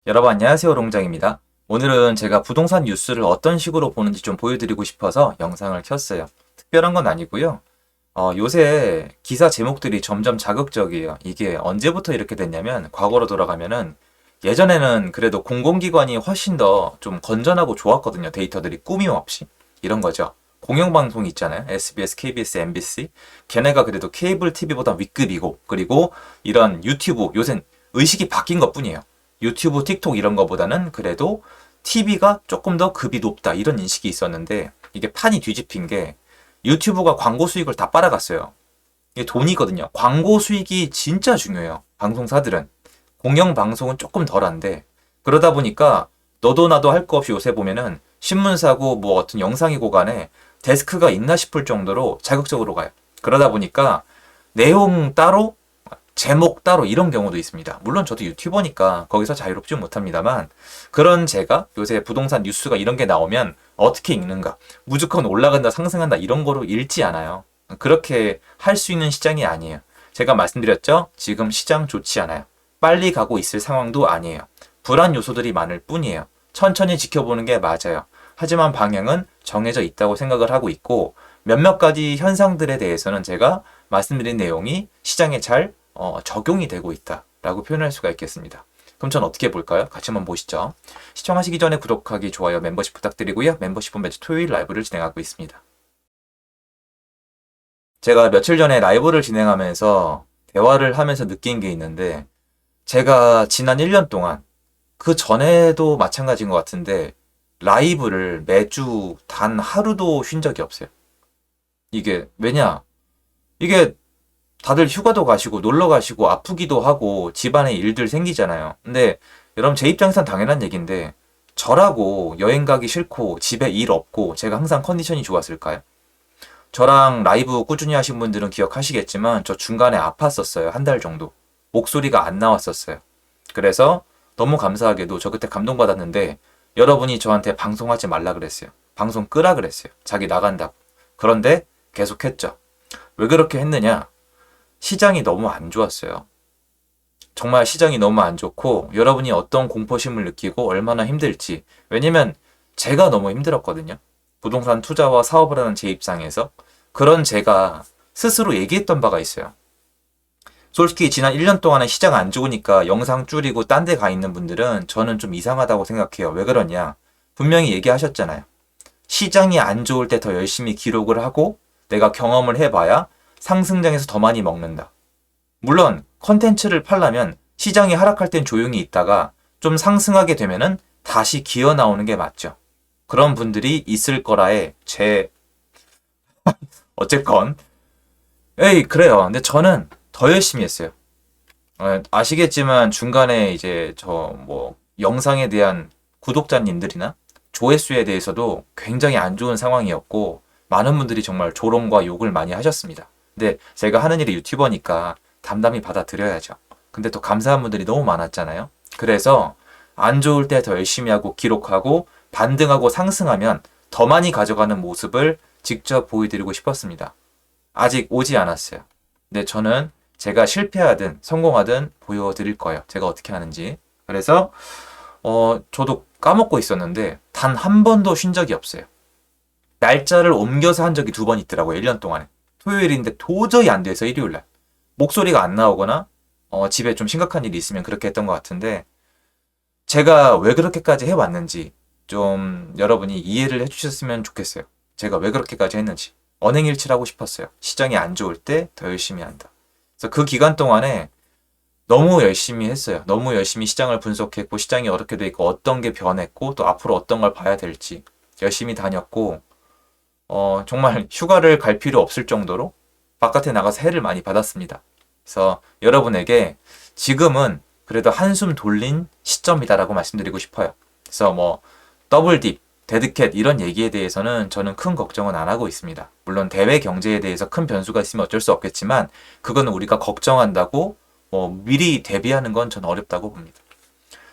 여러분 안녕하세요, 롱장입니다. 오늘은 제가 부동산 뉴스를 어떤 식으로 보는지 좀 보여드리고 싶어서 영상을 켰어요. 특별한 건 아니고요. 요새 기사 제목들이 점점 자극적이에요. 이게 언제부터 이렇게 됐냐면 과거로 돌아가면은 예전에는 그래도 공공기관이 훨씬 더 좀 건전하고 좋았거든요. 데이터들이 꾸밈 없이. 이런 거죠. 공영방송 있잖아요. SBS, KBS, MBC. 걔네가 그래도 케이블 TV보다 윗급이고, 그리고 이런 유튜브, 요새 의식이 바뀐 것 뿐이에요. 유튜브, 틱톡 이런 거보다는 그래도 TV가 조금 더 급이 높다 이런 인식이 있었는데 이게 판이 뒤집힌 게 유튜브가 광고 수익을 다 빨아갔어요. 이게 돈이거든요. 광고 수익이 진짜 중요해요. 방송사들은. 공영방송은 조금 덜한데 그러다 보니까 너도 나도 할 거 없이 요새 보면은 신문사고 뭐 어떤 영상이고 간에 데스크가 있나 싶을 정도로 자극적으로 가요. 그러다 보니까 내용 따로 제목 따로 이런 경우도 있습니다. 물론 저도 유튜버니까 거기서 자유롭지 못합니다만 그런 제가 요새 부동산 뉴스가 이런 게 나오면 어떻게 읽는가 무조건 올라간다 상승한다 이런 거로 읽지 않아요. 그렇게 할 수 있는 시장이 아니에요. 제가 말씀드렸죠? 지금 시장 좋지 않아요. 빨리 가고 있을 상황도 아니에요. 불안 요소들이 많을 뿐이에요. 천천히 지켜보는 게 맞아요. 하지만 방향은 정해져 있다고 생각을 하고 있고 몇몇 가지 현상들에 대해서는 제가 말씀드린 내용이 시장에 잘 적용이 되고 있다라고 표현할 수가 있겠습니다. 그럼 전 어떻게 볼까요? 같이 한번 보시죠. 시청하시기 전에 구독하기, 좋아요, 멤버십 부탁드리고요. 멤버십은 매주 토요일 라이브를 진행하고 있습니다. 제가 며칠 전에 라이브를 진행하면서 대화를 하면서 느낀 게 있는데 제가 지난 1년 동안 그 전에도 마찬가지인 것 같은데 라이브를 매주 단 하루도 쉰 적이 없어요. 이게 왜냐? 이게 다들 휴가도 가시고 놀러 가시고 아프기도 하고 집안에 일들 생기잖아요. 근데 여러분 제 입장에선 당연한 얘기인데 저라고 여행 가기 싫고 집에 일 없고 제가 항상 컨디션이 좋았을까요? 저랑 라이브 꾸준히 하신 분들은 기억하시겠지만 저 중간에 아팠었어요. 한 달 정도. 목소리가 안 나왔었어요. 그래서 너무 감사하게도 저 그때 감동받았는데 여러분이 저한테 방송하지 말라 그랬어요. 방송 끄라 그랬어요. 자기 나간다고. 그런데 계속했죠. 왜 그렇게 했느냐? 시장이 너무 안 좋았어요. 정말 시장이 너무 안 좋고 여러분이 어떤 공포심을 느끼고 얼마나 힘들지. 왜냐면 제가 너무 힘들었거든요. 부동산 투자와 사업을 하는 제 입장에서 그런 제가 스스로 얘기했던 바가 있어요. 솔직히 지난 1년 동안에 시장 안 좋으니까 영상 줄이고 딴데 가 있는 분들은 저는 좀 이상하다고 생각해요. 왜 그러냐? 분명히 얘기하셨잖아요. 시장이 안 좋을 때 더 열심히 기록을 하고 내가 경험을 해봐야 상승장에서 더 많이 먹는다. 물론 컨텐츠를 팔려면 시장이 하락할 땐 조용히 있다가 좀 상승하게 되면은 다시 기어 나오는 게 맞죠. 그런 분들이 있을 거라에 제 어쨌건 에이 그래요. 근데 저는 더 열심히 했어요. 아시겠지만 중간에 이제 저 뭐 영상에 대한 구독자님들이나 조회수에 대해서도 굉장히 안 좋은 상황이었고 많은 분들이 정말 조롱과 욕을 많이 하셨습니다. 근데 제가 하는 일이 유튜버니까 담담히 받아들여야죠. 근데 또 감사한 분들이 너무 많았잖아요. 그래서 안 좋을 때 더 열심히 하고 기록하고 반등하고 상승하면 더 많이 가져가는 모습을 직접 보여드리고 싶었습니다. 아직 오지 않았어요. 근데 저는 제가 실패하든 성공하든 보여드릴 거예요. 제가 어떻게 하는지. 그래서 저도 까먹고 있었는데 단 한 번도 쉰 적이 없어요. 날짜를 옮겨서 한 적이 2번 있더라고요. 1년 동안에. 토요일인데 도저히 안 돼서 일요일날. 목소리가 안 나오거나 집에 좀 심각한 일이 있으면 그렇게 했던 것 같은데 제가 왜 그렇게까지 해왔는지 좀 여러분이 이해를 해주셨으면 좋겠어요. 제가 왜 그렇게까지 했는지. 언행일치를 하고 싶었어요. 시장이 안 좋을 때 더 열심히 한다. 그래서 그 기간 동안에 너무 열심히 했어요. 너무 열심히 시장을 분석했고 시장이 어떻게 돼 있고 어떤 게 변했고 또 앞으로 어떤 걸 봐야 될지 열심히 다녔고 정말 휴가를 갈 필요 없을 정도로 바깥에 나가서 해를 많이 받았습니다. 그래서 여러분에게 지금은 그래도 한숨 돌린 시점이다라고 말씀드리고 싶어요. 그래서 뭐 더블딥, 데드캣 이런 얘기에 대해서는 저는 큰 걱정은 안 하고 있습니다. 물론 대외 경제에 대해서 큰 변수가 있으면 어쩔 수 없겠지만 그거는 우리가 걱정한다고 미리 대비하는 건 저는 어렵다고 봅니다.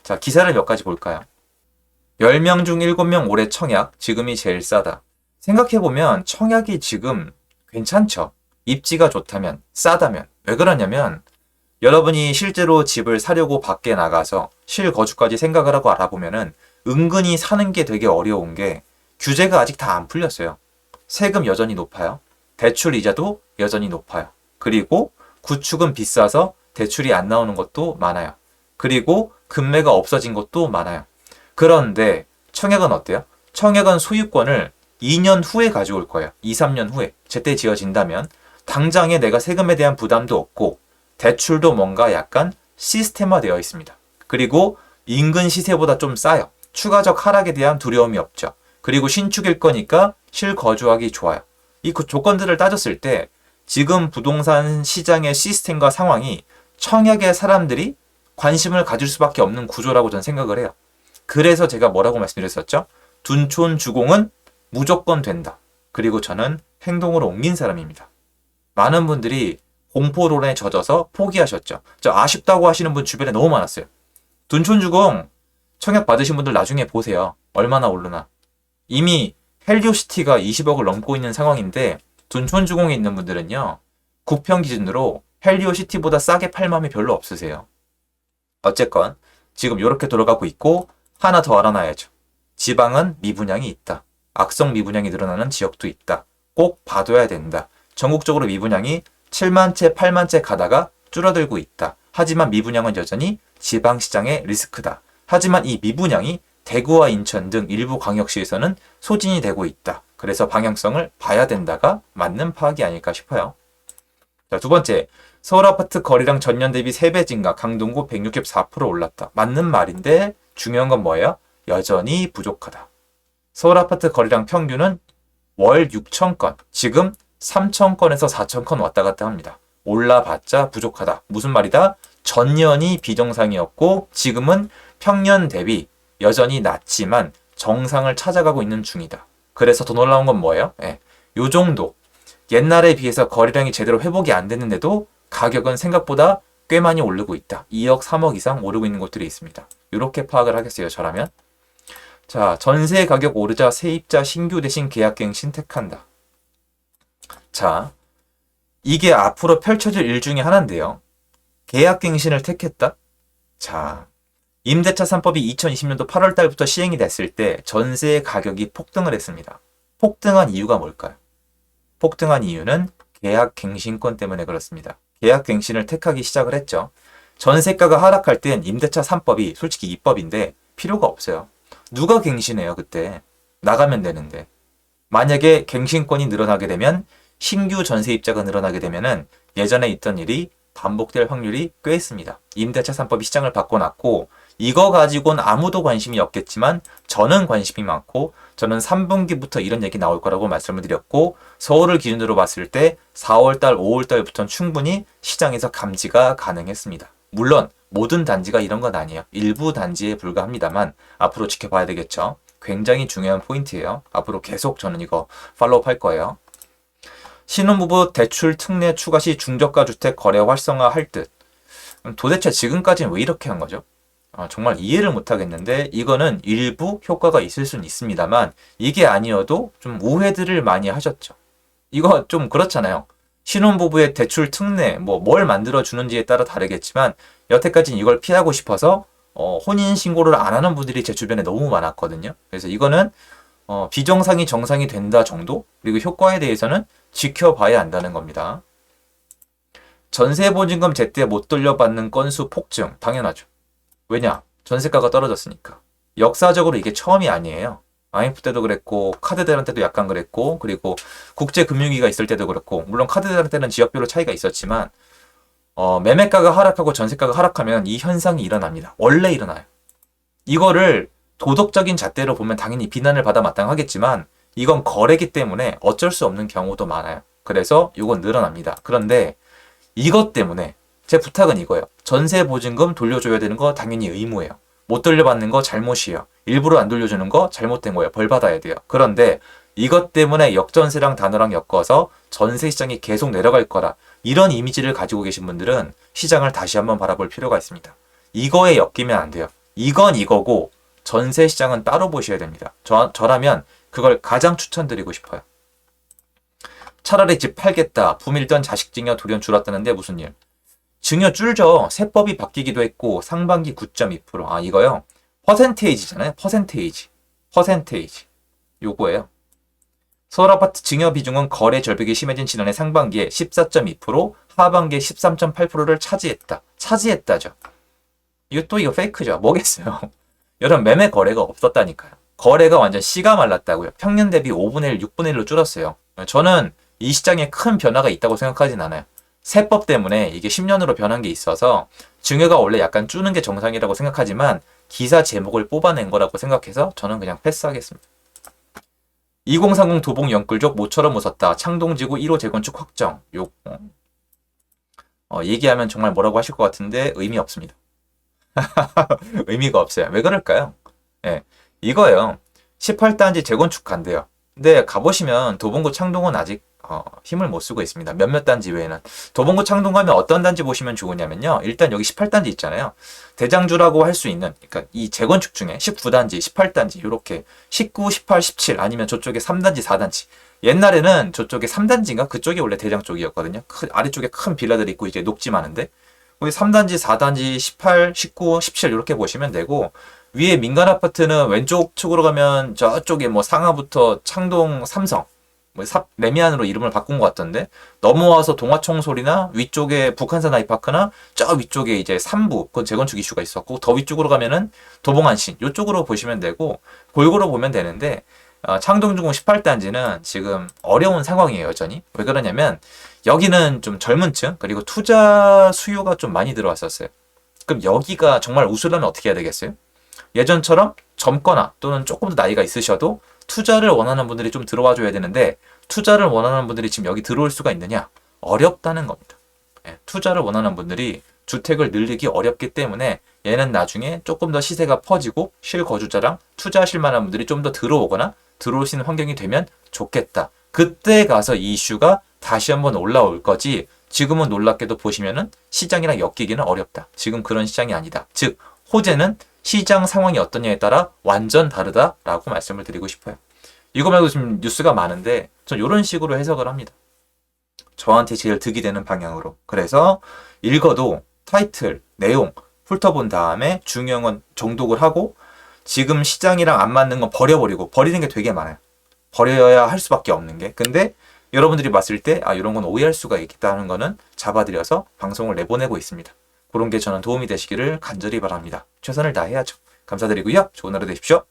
자, 기사를 몇 가지 볼까요? 10명 중 7명 올해 청약, 지금이 제일 싸다. 생각해보면 청약이 지금 괜찮죠. 입지가 좋다면, 싸다면. 왜 그러냐면 여러분이 실제로 집을 사려고 밖에 나가서 실거주까지 생각을 하고 알아보면은 은근히 사는 게 되게 어려운 게 규제가 아직 다 안 풀렸어요. 세금 여전히 높아요. 대출 이자도 여전히 높아요. 그리고 구축은 비싸서 대출이 안 나오는 것도 많아요. 그리고 금매가 없어진 것도 많아요. 그런데 청약은 어때요? 청약은 소유권을 2년 후에 가져올 거예요. 2, 3년 후에. 제때 지어진다면 당장에 내가 세금에 대한 부담도 없고 대출도 뭔가 약간 시스템화되어 있습니다. 그리고 인근 시세보다 좀 싸요. 추가적 하락에 대한 두려움이 없죠. 그리고 신축일 거니까 실거주하기 좋아요. 이 조건들을 따졌을 때 지금 부동산 시장의 시스템과 상황이 청약의 사람들이 관심을 가질 수밖에 없는 구조라고 저는 생각을 해요. 그래서 제가 뭐라고 말씀드렸었죠? 둔촌 주공은 무조건 된다. 그리고 저는 행동으로 옮긴 사람입니다. 많은 분들이 공포론에 젖어서 포기하셨죠. 저 아쉽다고 하시는 분 주변에 너무 많았어요. 둔촌 주공 청약 받으신 분들 나중에 보세요. 얼마나 오르나. 이미 헬리오시티가 20억을 넘고 있는 상황인데 둔촌 주공에 있는 분들은요. 국평 기준으로 헬리오시티보다 싸게 팔 마음이 별로 없으세요. 어쨌건 지금 이렇게 돌아가고 있고 하나 더 알아놔야죠. 지방은 미분양이 있다. 악성 미분양이 늘어나는 지역도 있다. 꼭 봐둬야 된다. 전국적으로 미분양이 7만 채, 8만 채 가다가 줄어들고 있다. 하지만 미분양은 여전히 지방시장의 리스크다. 하지만 이 미분양이 대구와 인천 등 일부 광역시에서는 소진이 되고 있다. 그래서 방향성을 봐야 된다가 맞는 파악이 아닐까 싶어요. 자, 두 번째, 서울 아파트 거래량 전년 대비 3배 증가, 강동구 164% 올랐다. 맞는 말인데 중요한 건 뭐예요? 여전히 부족하다. 서울 아파트 거래량 평균은 월 6,000건, 지금 3,000건에서 4,000건 왔다 갔다 합니다. 올라봤자 부족하다. 무슨 말이다? 전년이 비정상이었고 지금은 평년 대비 여전히 낮지만 정상을 찾아가고 있는 중이다. 그래서 더 놀라운 건 뭐예요? 요 정도. 옛날에 비해서 거래량이 제대로 회복이 안 됐는데도 가격은 생각보다 꽤 많이 오르고 있다. 2억, 3억 이상 오르고 있는 곳들이 있습니다. 이렇게 파악을 하겠어요, 저라면. 자, 전세 가격 오르자 세입자 신규 대신 계약갱 신택한다. 자, 이게 앞으로 펼쳐질 일 중에 하나인데요. 계약갱신을 택했다? 자, 임대차 3법이 2020년도 8월 달부터 시행이 됐을 때 전세 가격이 폭등을 했습니다. 폭등한 이유가 뭘까요? 폭등한 이유는 계약갱신권 때문에 그렇습니다. 계약갱신을 택하기 시작을 했죠. 전세가가 하락할 땐 임대차 3법이 솔직히 입법인데 필요가 없어요. 누가 갱신해요, 그때? 나가면 되는데. 만약에 갱신권이 늘어나게 되면 신규 전세입자가 늘어나게 되면은 예전에 있던 일이 반복될 확률이 꽤 있습니다. 임대차 3법이 시장을 바꿔놨고 이거 가지고는 아무도 관심이 없겠지만 저는 관심이 많고 저는 3분기부터 이런 얘기 나올 거라고 말씀을 드렸고 서울을 기준으로 봤을 때 4월달, 5월달부터는 충분히 시장에서 감지가 가능했습니다. 물론 모든 단지가 이런 건 아니에요. 일부 단지에 불과합니다만 앞으로 지켜봐야 되겠죠. 굉장히 중요한 포인트예요. 앞으로 계속 저는 이거 팔로우업 할 거예요. 신혼부부 대출 특례 추가 시 중저가 주택 거래 활성화할 듯. 도대체 지금까지는 왜 이렇게 한 거죠? 정말 이해를 못 하겠는데 이거는 일부 효과가 있을 수는 있습니다만 이게 아니어도 좀 오해들을 많이 하셨죠. 이거 좀 그렇잖아요. 신혼부부의 대출 특례 뭘 만들어 주는지에 따라 다르겠지만 여태까지는 이걸 피하고 싶어서 혼인신고를 안 하는 분들이 제 주변에 너무 많았거든요. 그래서 이거는 비정상이 정상이 된다 정도? 그리고 효과에 대해서는 지켜봐야 한다는 겁니다. 전세보증금 제때 못 돌려받는 건수 폭증. 당연하죠. 왜냐? 전세가가 떨어졌으니까. 역사적으로 이게 처음이 아니에요. IMF 때도 그랬고 카드 대란 때도 약간 그랬고 그리고 국제금융위기가 있을 때도 그렇고 물론 카드 대란 때는 지역별로 차이가 있었지만 매매가가 하락하고 전세가가 하락하면 이 현상이 일어납니다. 원래 일어나요. 이거를 도덕적인 잣대로 보면 당연히 비난을 받아 마땅하겠지만 이건 거래기 때문에 어쩔 수 없는 경우도 많아요. 그래서 이건 늘어납니다. 그런데 이것 때문에 제 부탁은 이거예요. 전세보증금 돌려줘야 되는 거 당연히 의무예요. 못 돌려받는 거 잘못이에요. 일부러 안 돌려주는 거 잘못된 거예요. 벌 받아야 돼요. 그런데 이것 때문에 역전세랑 단어랑 엮어서 전세 시장이 계속 내려갈 거라 이런 이미지를 가지고 계신 분들은 시장을 다시 한번 바라볼 필요가 있습니다. 이거에 엮이면 안 돼요. 이건 이거고 전세 시장은 따로 보셔야 됩니다. 저라면 그걸 가장 추천드리고 싶어요. 차라리 집 팔겠다. 부밀던 자식 징여 돌연 줄었다는데 무슨 일? 증여 줄죠. 세법이 바뀌기도 했고 상반기 9.2%. 아 이거요. 퍼센테이지잖아요. 퍼센테이지. 요거예요. 서울아파트 증여 비중은 거래 절벽이 심해진 지난해 상반기에 14.2%, 하반기에 13.8%를 차지했다죠. 이거 페이크죠. 뭐겠어요. 여러분 매매 거래가 없었다니까요. 거래가 완전 씨가 말랐다고요. 평년 대비 5분의 1, 6분의 1로 줄었어요. 저는 이 시장에 큰 변화가 있다고 생각하진 않아요. 세법 때문에 이게 10년으로 변한 게 있어서 증여가 원래 약간 주는 게 정상이라고 생각하지만 기사 제목을 뽑아낸 거라고 생각해서 저는 그냥 패스하겠습니다. 2030 도봉 영끌족 모처럼 웃었다. 창동지구 1호 재건축 확정. 얘기하면 정말 뭐라고 하실 것 같은데 의미 없습니다. 의미가 없어요. 왜 그럴까요? 예, 이거예요. 18단지 재건축 간대요. 근데 가보시면 도봉구 창동은 아직 힘을 못 쓰고 있습니다. 몇몇 단지 외에는. 도봉구 창동 가면 어떤 단지 보시면 좋으냐면요. 일단 여기 18단지 있잖아요. 대장주라고 할 수 있는, 그러니까 이 재건축 중에 19단지, 18단지 이렇게 19, 18, 17 아니면 저쪽에 3단지, 4단지. 옛날에는 저쪽에 3단지인가? 그쪽이 원래 대장 쪽이었거든요. 아래쪽에 큰 빌라들이 있고 이제 녹지 많은데 거기 3단지, 4단지, 18, 19, 17 이렇게 보시면 되고 위에 민간 아파트는 왼쪽 측으로 가면 저쪽에 뭐 상하부터 창동, 삼성 레미안으로 이름을 바꾼 것 같던데 넘어와서 동화청솔이나 위쪽에 북한산 아이파크나 저 위쪽에 이제 삼부 그건 재건축 이슈가 있었고 더 위쪽으로 가면은 도봉안신 이쪽으로 보시면 되고 골고루 보면 되는데 창동중공 18단지는 지금 어려운 상황이에요 여전히. 왜 그러냐면 여기는 좀 젊은 층 그리고 투자 수요가 좀 많이 들어왔었어요. 그럼 여기가 정말 우수려면 어떻게 해야 되겠어요? 예전처럼 젊거나 또는 조금 더 나이가 있으셔도 투자를 원하는 분들이 좀 들어와 줘야 되는데 투자를 원하는 분들이 지금 여기 들어올 수가 있느냐? 어렵다는 겁니다. 투자를 원하는 분들이 주택을 늘리기 어렵기 때문에 얘는 나중에 조금 더 시세가 퍼지고 실거주자랑 투자하실 만한 분들이 좀 더 들어오거나 들어올 수 있는 환경이 되면 좋겠다. 그때 가서 이 이슈가 다시 한번 올라올 거지 지금은 놀랍게도 보시면은 시장이랑 엮이기는 어렵다. 지금 그런 시장이 아니다. 즉 호재는 시장 상황이 어떠냐에 따라 완전 다르다라고 말씀을 드리고 싶어요. 이거 말고 지금 뉴스가 많은데 전 이런 식으로 해석을 합니다. 저한테 제일 득이 되는 방향으로. 그래서 읽어도 타이틀, 내용 훑어본 다음에 중요한 건 정독을 하고 지금 시장이랑 안 맞는 건 버려버리고 버리는 게 되게 많아요. 버려야 할 수밖에 없는 게. 근데 여러분들이 봤을 때 이런 건 오해할 수가 있다는 거는 잡아드려서 방송을 내보내고 있습니다. 그런 게 저는 도움이 되시기를 간절히 바랍니다. 최선을 다해야죠. 감사드리고요. 좋은 하루 되십시오.